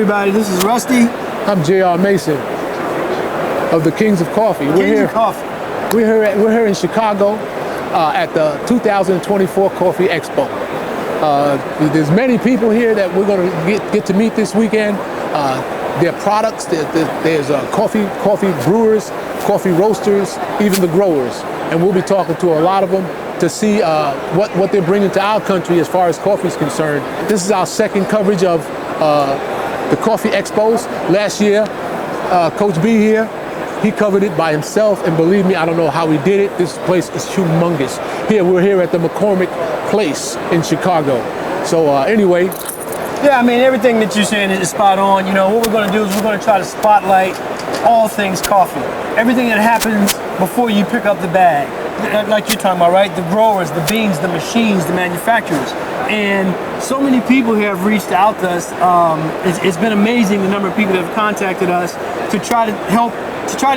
everybody. This is Rusty. I'm J.R. Mason of the Kings of Coffee. We're here in Chicago at the 2024 Coffee Expo. There's many people here that we're going to get to meet this weekend. Their products, there's coffee brewers, coffee roasters, even the growers. And we'll be talking to a lot of them to see what they're bringing to our country as far as coffee is concerned. This is our second coverage of the Coffee Expos. Last year, Coach B here, he covered it by himself, and believe me, I don't know how he did it. This place is humongous. We're here at the McCormick Place in Chicago. So anyway. Yeah, I mean, everything that you're saying is spot on. You know, what we're going to do is we're going to try to spotlight all things coffee. Everything that happens before you pick up the bag. Like you're talking about, right? The growers, the beans, the machines, the manufacturers. And so many people here have reached out to us. It's been amazing the number of people that have contacted us to try to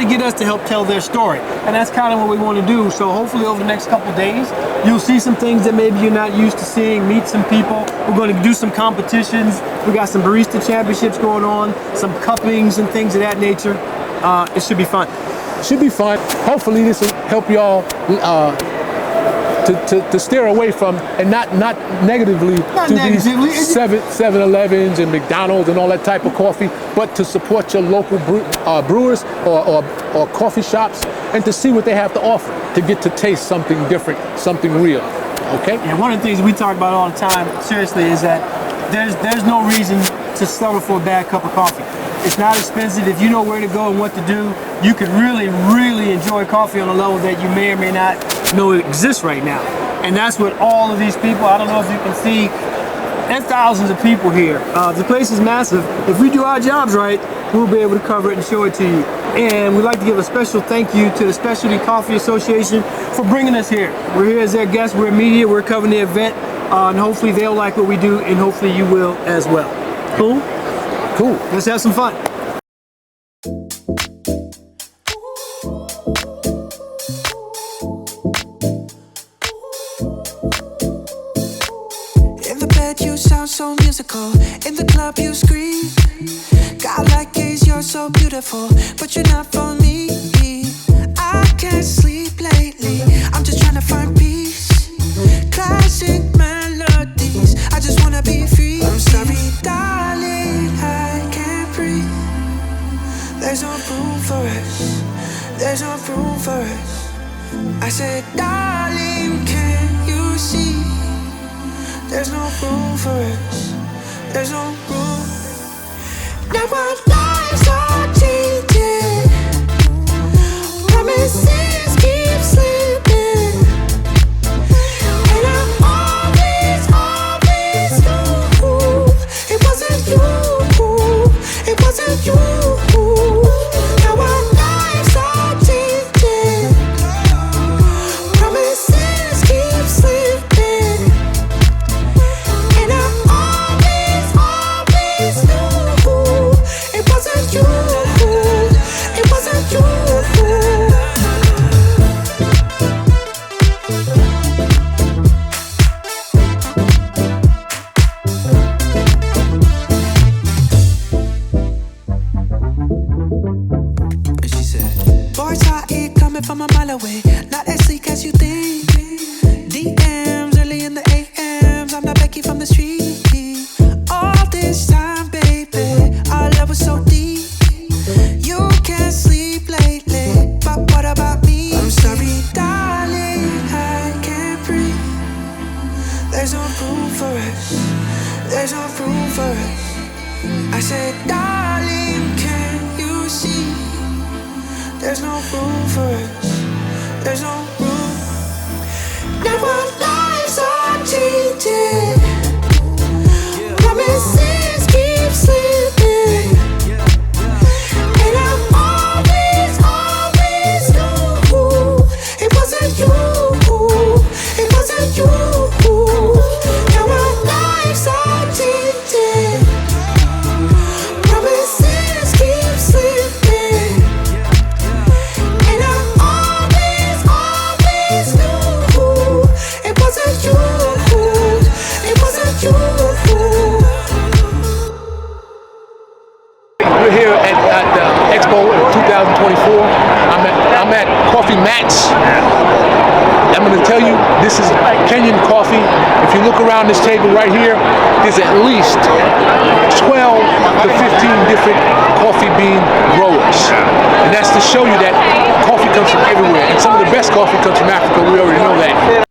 get us to help tell their story. And that's kind of what we want to do. So hopefully over the next couple days, you'll see some things that maybe you're not used to seeing, meet some people. We're going to do some competitions. We got some barista championships going on, some cuppings and things of that nature. It should be fun. Should be fun. Hopefully this will help y'all to steer away from, and not negatively, these 7-Elevens and McDonald's and all that type of coffee, but to support your local brewers or coffee shops, and to see what they have to offer, to get to taste something different, something real. Okay? And one of the things we talk about all the time, seriously, is that there's no reason to settle for a bad cup of coffee. It's not expensive. If you know where to go and what to do, you can really, really enjoy coffee on a level that you may or may not know it exists right now. And that's what all of these people, I don't know if you can see, there's thousands of people here. The place is massive. If we do our jobs right, we'll be able to cover it and show it to you. And we'd like to give a special thank you to the Specialty Coffee Association for bringing us here. We're here as their guests, we're media, we're covering the event, and hopefully they'll like what we do, and hopefully you will as well. Cool? Cool. Let's have some fun. In the bed you sound so musical. In the club you scream. God like gaze, you're so beautiful, but you're not for me. I can't sleep lately. I'm just trying to find peace. Classic melodies. I just wanna be free. I'm sorry, darling, I can't breathe. There's no room for us. There's no room for us. I said, darling, can you see? There's no room for us. There's no room. Now our lives are changing. Promises keep slipping. And I always knew it wasn't you. It wasn't you. Now our lives are changing. Promises keep slipping. And I always knew it wasn't you. It wasn't you. From a mile away, not as sleek as you think. DMs early in the AMs, I'm not Becky from the street. All this time, baby, our love was so deep. You can't sleep lately, but what about me? I'm sorry, darling, I can't breathe. There's no room for us. There's no room for us. I said, darling, can you see? There's no room for us. There's no room. Now our lives are changing. Promises keep slipping. And I always knew it wasn't you. It wasn't you. Now our lives are changing. Promises keep slipping. And I always I'm going to tell you, this is Kenyan coffee. If you look around this table right here, there's at least 12 to 15 different coffee bean growers. And that's to show you that coffee comes from everywhere. And some of the best coffee comes from Africa. We already know that.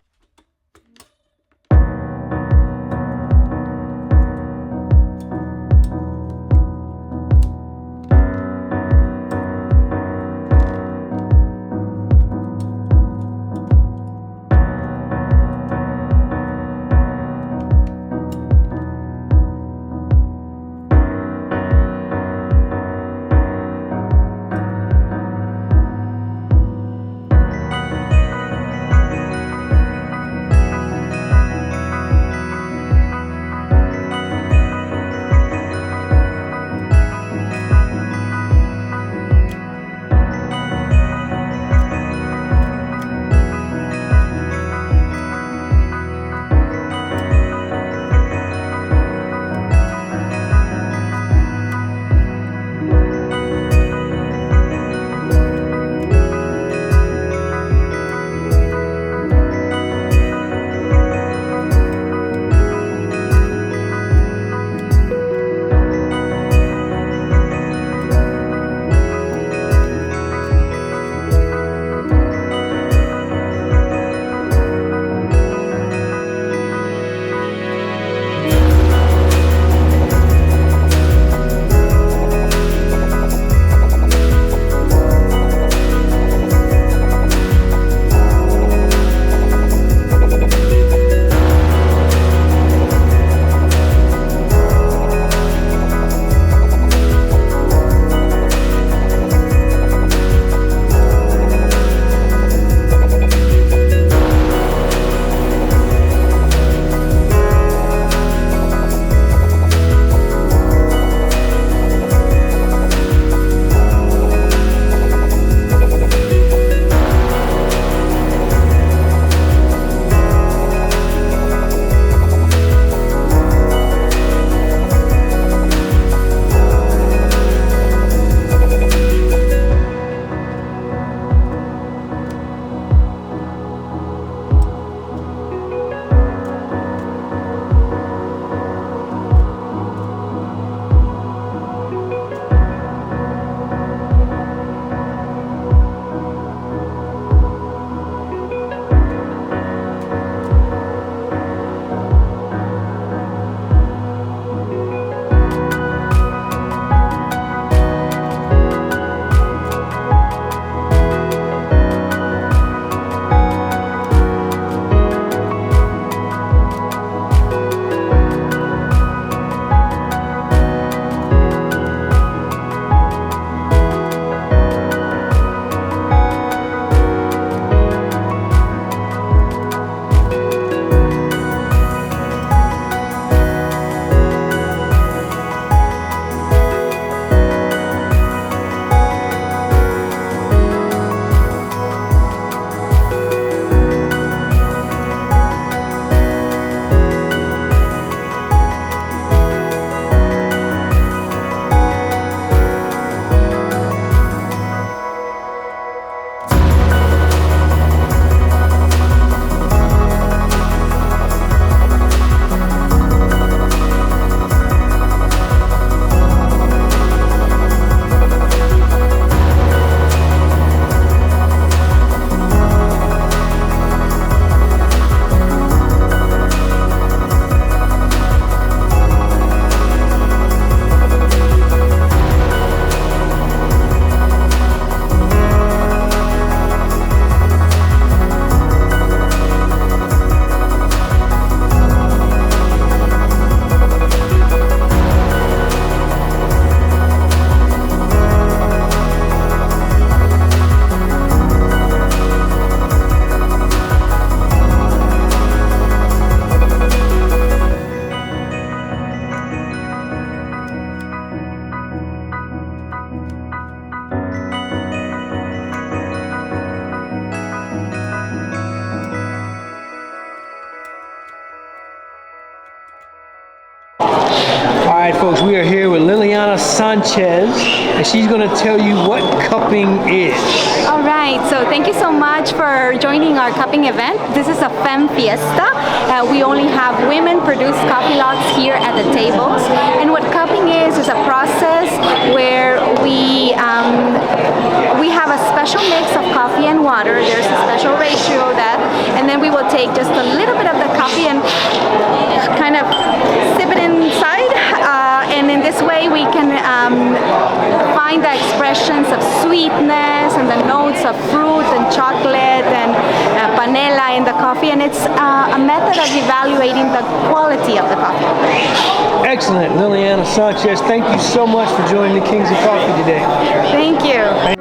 All right, folks, we are here with Liliana Sanchez, and she's going to tell you what cupping is. All right, so thank you so much for joining our cupping event. This is a Femme Fiesta. We only have women-produced coffee lots here at the tables. And what cupping is a process where we have a special mix of coffee and water. There's a special ratio of that, and then we will take just a little bit of the coffee and kind of sip it inside. And in this way, we can find the expressions of sweetness and the notes of fruit and chocolate and panela in the coffee. And it's a method of evaluating the quality of the coffee. Excellent. Liliana Sanchez, thank you so much for joining the Kings of Coffee today. Thank you.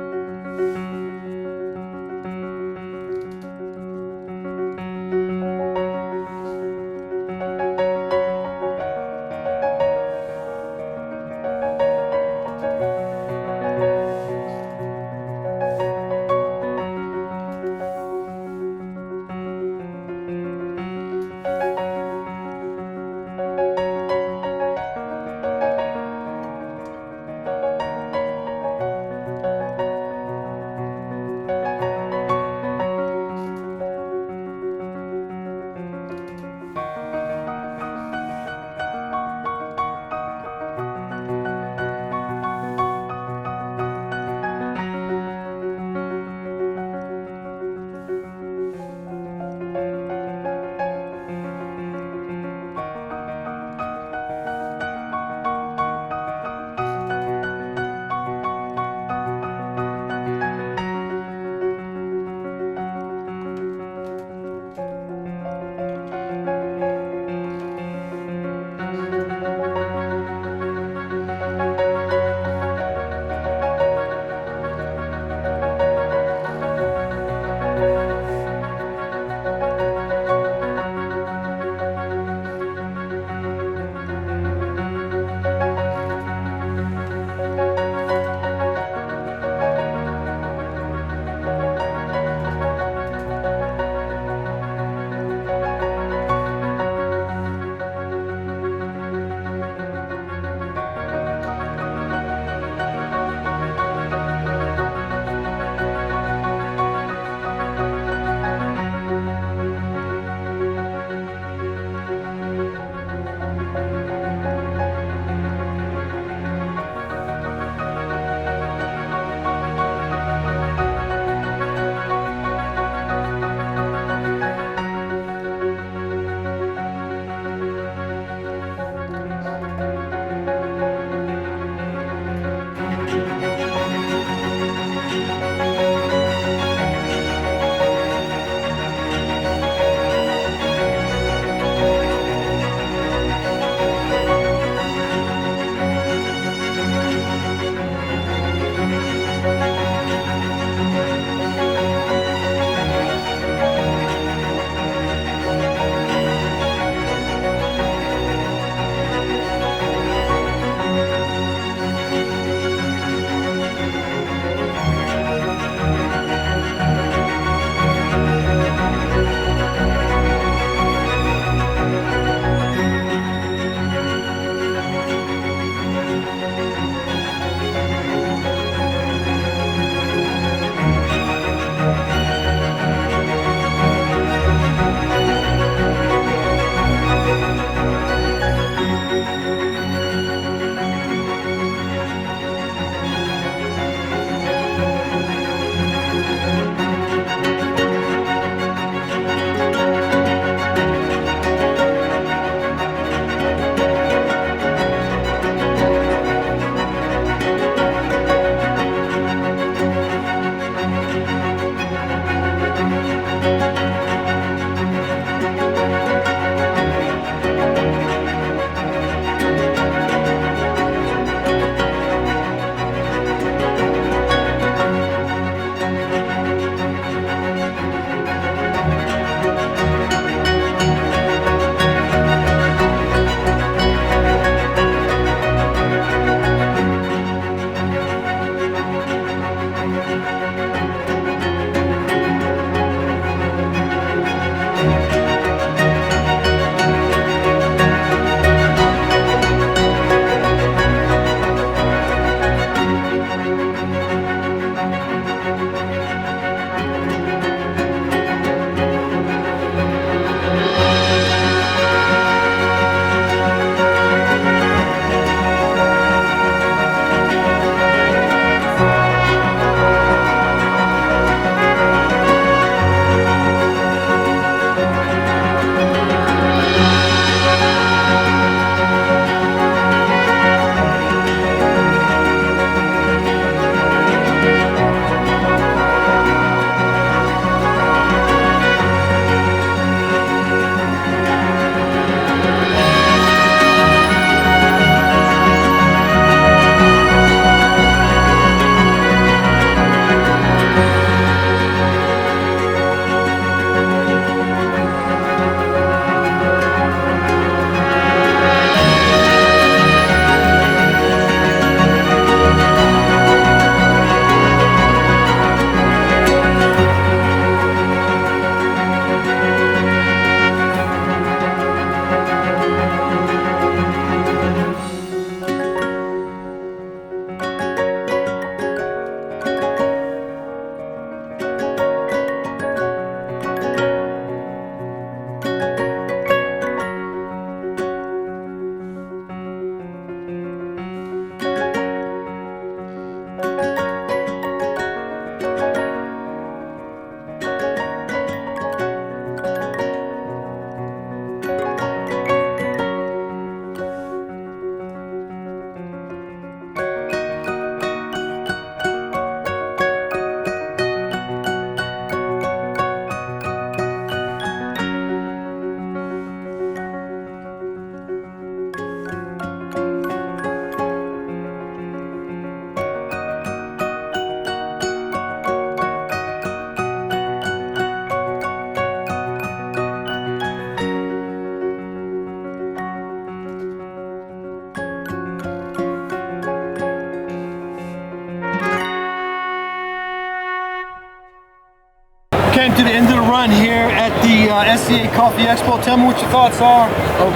came to the end of the run here at the SCA Coffee Expo. Tell me what your thoughts are.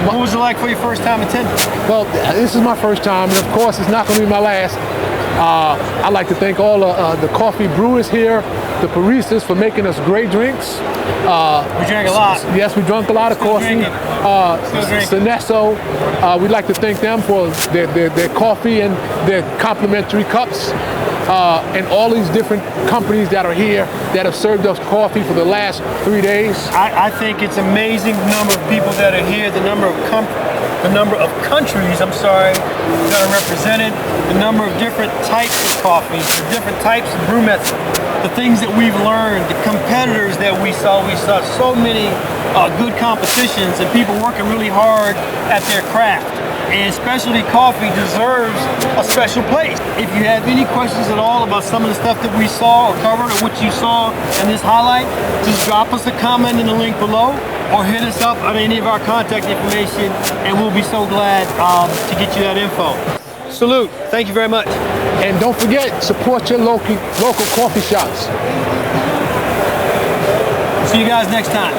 What was it like for your first time attending? Well, this is my first time, and of course, it's not going to be my last. I'd like to thank all the coffee brewers here, the baristas for making us great drinks. We drank a lot. Yes, we drank a lot of coffee. Seneso, we'd like to thank them for their coffee and their complimentary cups. And all these different companies that are here that have served us coffee for the last 3 days. I think it's amazing the number of people that are here, the number of countries, that are represented, the number of different types of coffees, the different types of brew methods, the things that we've learned, the competitors that we saw. We saw so many good competitions and people working really hard at their craft. And specialty coffee deserves a special place. If you have any questions at all about some of the stuff that we saw or covered or what you saw in this highlight, just drop us a comment in the link below or hit us up on any of our contact information and we'll be so glad to get you that info. Salute. Thank you very much. And don't forget, support your local coffee shops. See you guys next time.